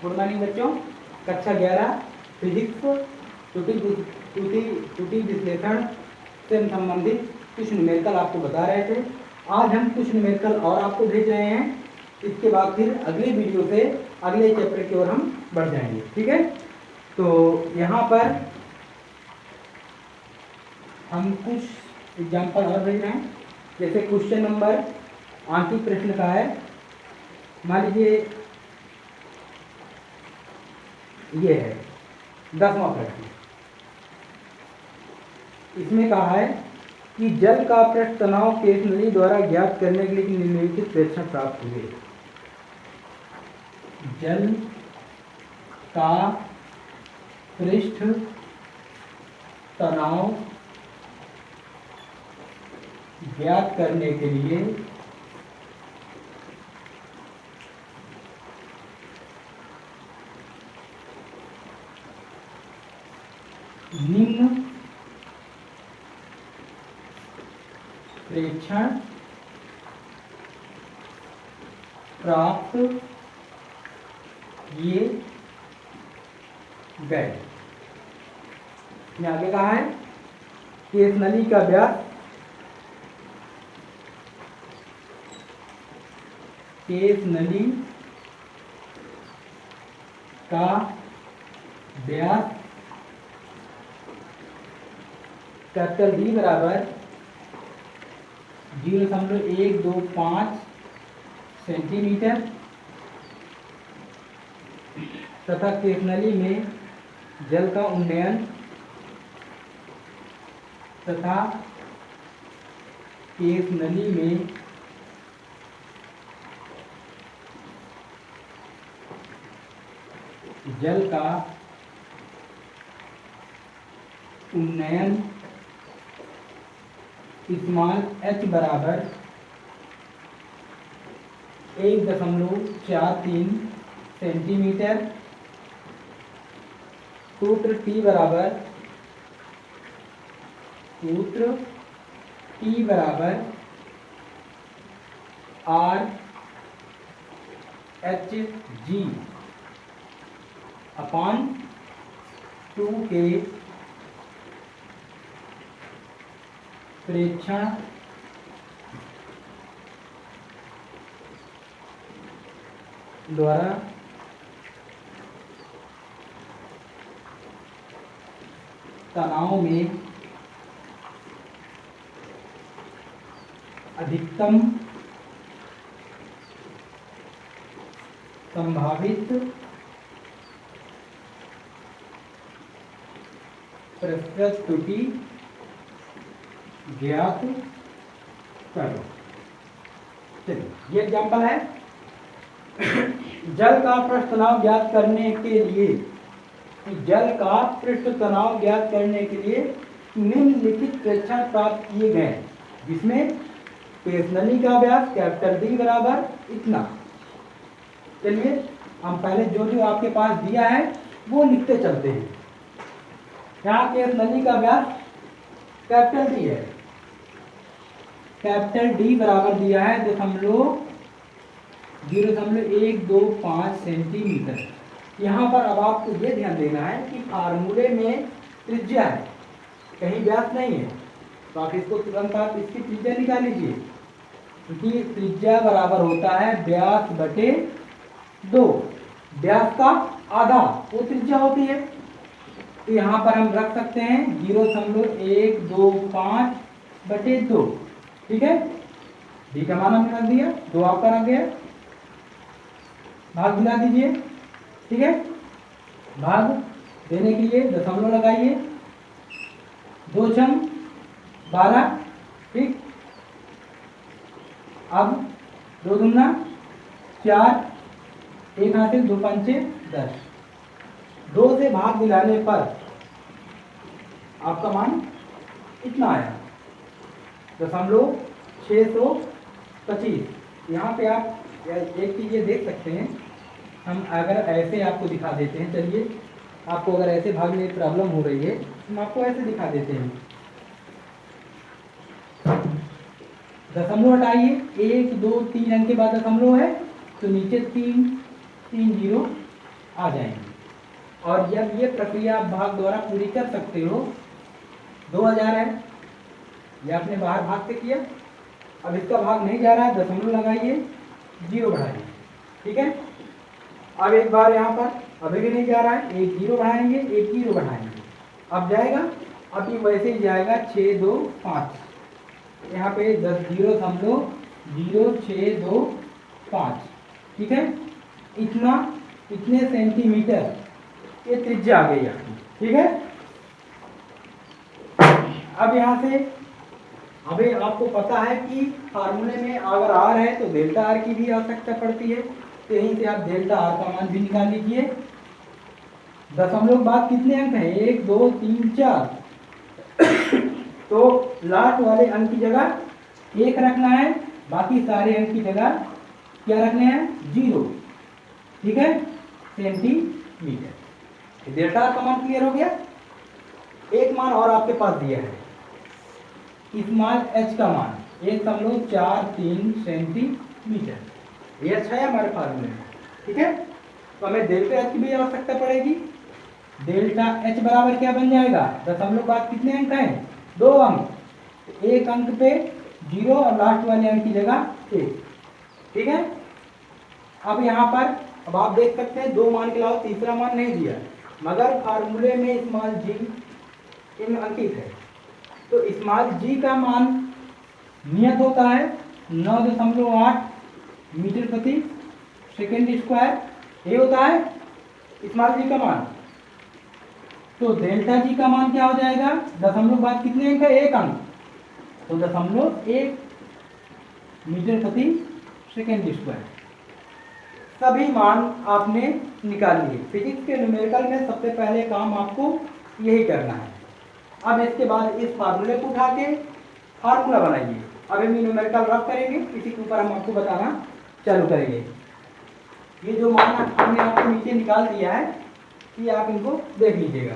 Good morning बच्चों। कक्षा 11 physics त्रुटि विश्लेषण से संबंधित कुछ न्यूमेरिकल आपको बता रहे थे। आज हम कुछ न्यूमेरिकल और आपको भेज रहे हैं। इसके बाद फिर अगले वीडियो से अगले चैप्टर की ओर हम बढ़ जाएंगे। ठीक है, तो यहाँ पर हम कुछ एग्जाम्पल और भेज रहे हैं। जैसे क्वेश्चन नंबर आंशिक प्रश्न का है, मान लीजिए ये है 10वां प्रश्न। इसमें कहा है कि जल का पृष्ठ तनाव केस नली द्वारा ज्ञात करने के लिए निम्नलिखित प्रेक्षण प्राप्त हुए। जल का पृष्ठ तनाव ज्ञात करने के लिए निम्न प्रेक्षण प्राप्त किए गए। आगे कहा है कि इस नली का व्यास केस नली का व्यास कैपिटल डी बराबर 0.125 सेंटीमीटर तथा केस नली में जल का उन्नयन तथा केस नली में जल का उन्नयन स्मॉल h बराबर 1.43 सेंटीमीटर। सूत्र T बराबर R H G अपॉन 2 के प्रेक्षण द्वारा तनाव में अधिकतम संभावित पृष्ठ त्रुटि ज्ञात करो। चलिए, ये एग्जाम्पल है। जल का पृष्ठ तनाव ज्ञात करने के लिए निम्नलिखित प्रेक्षण प्राप्त किए गए, जिसमें केस नली का व्यास कैपिटल डी बराबर इतना। चलिए, हम पहले जो आपके पास दिया है वो लिखते चलते हैं। यहाँ केस नली का व्यास कैपिटल डी है, कैपिटल डी बराबर दिया है 0.125 सेंटीमीटर। यहाँ पर अब आपको ये ध्यान देना है कि फार्मूले में त्रिज्या है, कहीं व्यास नहीं है, तो आप इसको तुरंत आप इसकी त्रिज्या निकाल लीजिए, क्योंकि त्रिज्या बराबर होता है व्यास बटे 2। व्यास का आधा वो त्रिज्या होती है, तो यहाँ पर हम रख सकते हैं 0.125 बटे 2। ठीक है, डी का मान हमने रख दिया, 2 आपका रख गया, भाग मिला दीजिए। ठीक है, भाग देने के लिए दशमलव लगाइए, 2 छम 12। ठीक, अब 2 दूना 4, 1 हाथ 2 पंचे 10। 2 से भाग मिलाने पर आपका मान इतना आया 0.625। यहाँ पे आप एक चीज ये देख सकते हैं, हम अगर ऐसे आपको दिखा देते हैं। चलिए, आपको अगर ऐसे भागने में प्रॉब्लम हो रही है, हम आपको ऐसे दिखा देते हैं। दशमलव हटाइए, 1 2 3 अंक के बाद दशमलव है तो नीचे 3 3 0 आ जाएंगी। और जब ये प्रक्रिया आप भाग द्वारा पूरी कर सकते हो, 2000 है, ये आपने बाहर भाग से किया। अब इसका भाग नहीं जा रहा है, दशमलव लगाइए, 0 बढ़ाइए, ठीक है। अब एक बार यहाँ पर अभी भी नहीं जा रहा है, एक 0 बढ़ाएंगे, एक 0 बढ़ाएंगे, अब जाएगा। अब ये वैसे ही जाएगा 6 2 5, यहाँ पे 10.0625, ठीक है। इतने सेंटीमीटर ये त्रिज्या आ गई आपकी, ठीक है। अब यहाँ से अभी आपको पता है कि फार्मूले में अगर आर है तो डेल्टा आर की भी आवश्यकता पड़ती है, तो यहीं से आप डेल्टा आर का मान भी निकाल लीजिए। दशमलव के बाद कितने अंक हैं, 1 2 3 4, तो लास्ट वाले अंक की जगह 1 रखना है, बाकी सारे अंक की जगह क्या रखने हैं, 0, ठीक है, सेंटीमीटर। डेल्टा आर का मान क्लियर हो गया। एक मान और आपके पास दिया है, स्मॉल एच का मान 1.43 सेंटीमीटर, ये अच्छा है हमारे फार्मूले में, ठीक है। तो हमें डेल्टा एच की भी आवश्यकता पड़ेगी। डेल्टा एच बराबर क्या बन जाएगा, दशमलव बाद कितने अंक हैं, 2 अंक, एक अंक पे 0 और लास्ट वाले अंक की जगह 1, ठीक है। अब यहाँ पर अब आप देख सकते हैं 2 मान के अलावा तीसरा मान नहीं दिया, मगर फार्मूले में स्मॉल जी इन अंकित है, तो स्मॉल जी का मान नियत होता है 9.8 मीटर प्रति सेकेंड स्क्वायर, ये होता है स्मॉल जी का मान। तो डेल्टा जी का मान क्या हो जाएगा, दशमलव बाद कितने अंक है, 1 अंक, तो 0.1 मीटर प्रति सेकेंड स्क्वायर। सभी मान आपने निकाल लिए। फिजिक्स के न्यूमेरिकल में सबसे पहले काम आपको यही करना है। अब इसके बाद इस फार्मूले को उठा के फार्मूला बनाइए। अब हम न्यूमेरिकल रफ करेंगे, इसी के ऊपर हम आपको बताना चालू करेंगे। ये जो मान हमने आपको नीचे निकाल दिया है, ये आप इनको देख लीजिएगा।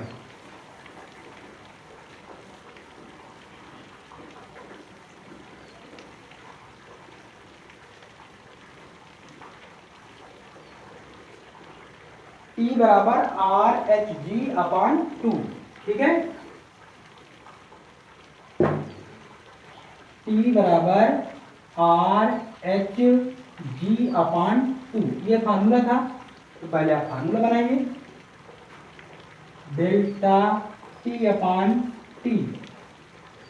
T बराबर RH/2, ठीक है। T बराबर RH/2, ये फार्मूला था, तो पहले आप फार्मूला बनाइए। डेल्टा T/T,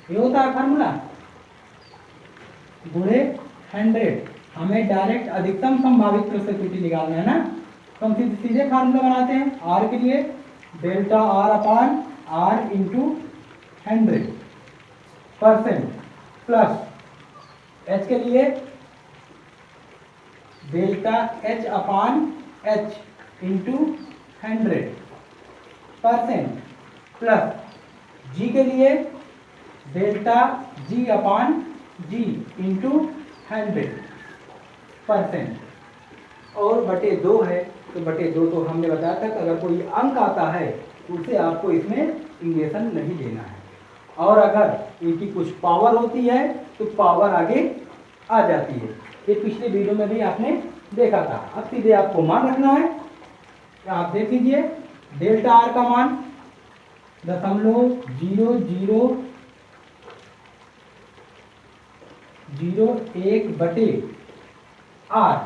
ये होता है फार्मूला, गुणे 100। हमें डायरेक्ट अधिकतम संभावित प्रतिक्रिया निकालना है ना, तो हम सीधे फार्मूला बनाते हैं। R के लिए delta R/R into 100% plus H के लिए delta H/H into 100% plus G के लिए डेल्टा G/G इंटू 100% और बटे 2 है, तो बटे 2 तो हमने बताया था कि अगर कोई अंक आता है तो उसे आपको इसमें इंजेक्शन नहीं देना है, और अगर इनकी कुछ पावर होती है तो पावर आगे आ जाती है। ये पिछले वीडियो में भी आपने देखा था। अब सीधे आपको मान रखना है, आप देख लीजिए डेल्टा आर का मान 0.0001 बटे आर।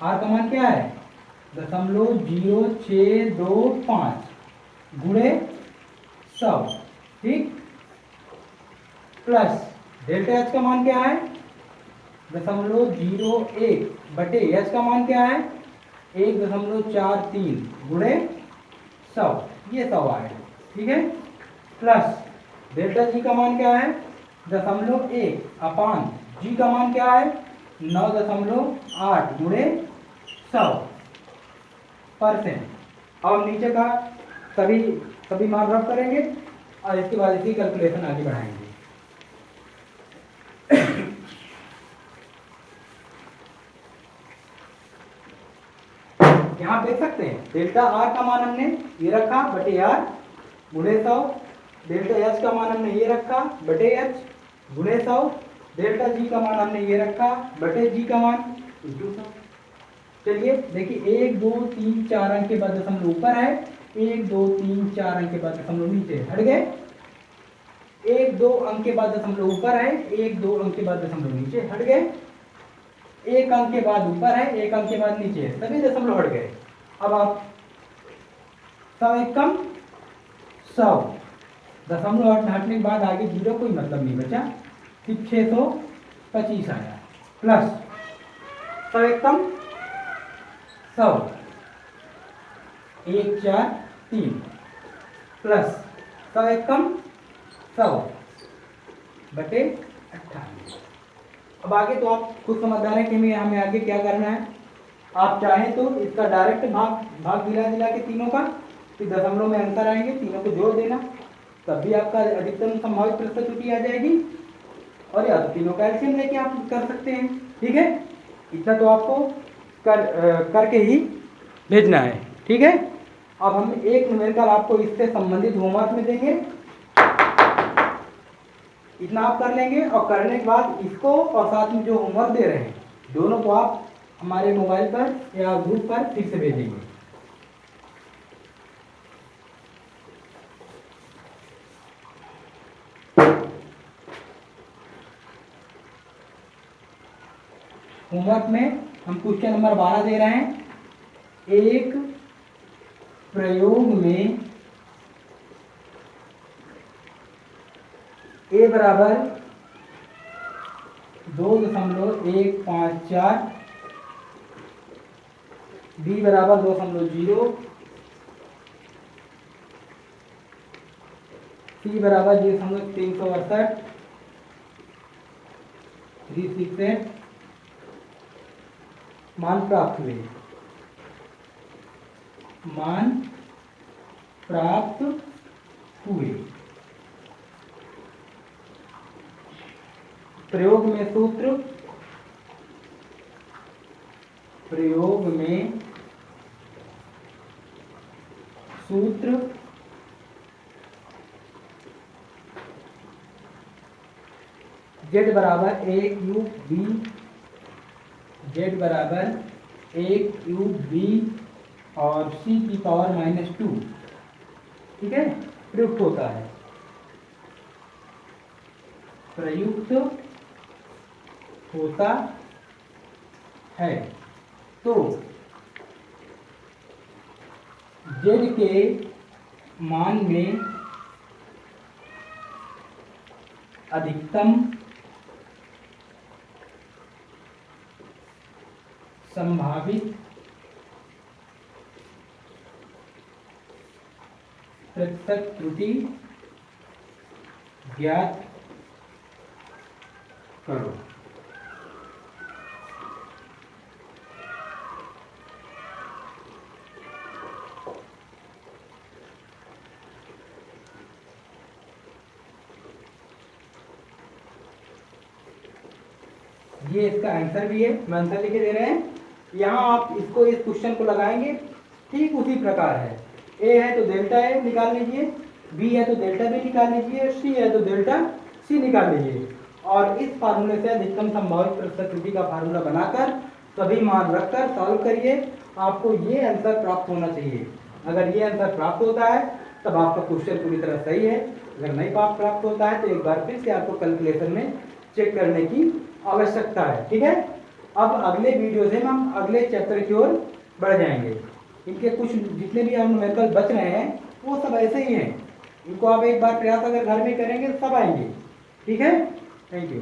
आर का मान क्या है, 0.0625 गुणे 100, ठीक, प्लस डेल्टा एच का मान क्या है, 0.01 बटे एच का मान क्या है, 1.43 गुणे 100, ये 100 आएगा, ठीक है। प्लस डेल्टा जी का मान क्या है, 0.1 जी का मान क्या है, 9.8 गुणे 100%। अब नीचे का सभी मान रफ करेंगे और इसके बाद इसी कैलकुलेशन आगे बढ़ाएंगे। यहाँ देख सकते हैं डेल्टा आर का मान हमने ये रखा बटे आर गुणे 100, डेल्टा एच का मान हमने ये रखा बटे एच गुणे 100, डेल्टा जी का मान हमने ये रखा बटे जी का मान इंटू 100। चलिए देखिए 1 2 3 4 अंक के बाद दशमलव ऊपर है, 1 2 3 4 अंक के बाद दशमलव नीचे हट गए, 1 2 अंक के बाद दशमलव ऊपर है, 1 2 अंक के बाद दशमलव नीचे हट गए, 1 अंक के बाद ऊपर है, 1 अंक के बाद नीचे है, सभी दशमलव हट गए। अब आप 100 एकम 100 दशमलव हटने के बाद आगे 0 कोई मतलब नहीं बचा, फिर 625 आया प्लस 100 एकम 100 1 4 3 प्लस 100 एकम 100 बटे 98। अब आगे तो आप खुद समझदार हैं कि हमें आगे क्या करना है। आप चाहें तो इसका डायरेक्ट भाग दिला के तीनों का, फिर दशमलव में अंतर आएंगे, तीनों को जोड़ देना, तब भी आपका अधिकतम संभावित प्रतिशत त्रुटि आ जाएगी। और या तो तीनों का एलसीएम लेके आप कर सकते हैं। ठीक है, इतना तो आपको करके ही भेजना है। ठीक है, अब हम एक न्यूमेरिकल आपको इससे संबंधित होमवर्क में देंगे, इतना आप कर लेंगे और करने के बाद इसको और साथ में जो होमवर्क दे रहे हैं दोनों को आप हमारे मोबाइल पर या ग्रुप पर फिर से भेजेंगे। होमवर्क में हम क्वेश्चन नंबर 12 दे रहे हैं। एक प्रयोग में a बराबर 2.154, b बराबर 2.0, c बराबर 0.368, 368 मान प्राप्त हुए। मान प्राप्त हुए। प्रयोग में सूत्र, प्रयोग में सूत्र z बराबर a क्यूब b, z बराबर a क्यूब b और c की पावर -2। ठीक है, प्रयुक्त होता है, प्रयुक्त होता है। तो z के मान में अधिकतम संभावित प्रतिशत त्रुटि ज्ञात करो। ये इसका आंसर भी है, मैं आंसर लिखे दे रहे हैं। यहाँ आप इसको इस क्वेश्चन को लगाएंगे ठीक उसी प्रकार है। ए है तो डेल्टा ए निकाल लीजिए, बी है तो डेल्टा बी निकाल लीजिए, सी है तो डेल्टा सी निकाल लीजिए और इस फार्मूले से अधिकतम संभावित प्रतिशत त्रुटि का फार्मूला बनाकर सभी मान रखकर सॉल्व करिए। आपको ये आंसर प्राप्त होना चाहिए। अगर ये आंसर प्राप्त होता है तब आपका क्वेश्चन पूरी तरह सही है, अगर नहीं प्राप्त होता है तो एक बार फिर से आपको कैलकुलेशन में चेक करने की आवश्यकता है। ठीक है, अब अगले वीडियो से हम अगले चैप्टर की ओर बढ़ जाएंगे। इनके कुछ जितने भी हम न्यूमेरिकल बच रहे हैं वो सब ऐसे ही हैं, इनको आप एक बार प्रयास अगर घर में करेंगे तो सब आएंगे। ठीक है, थैंक यू।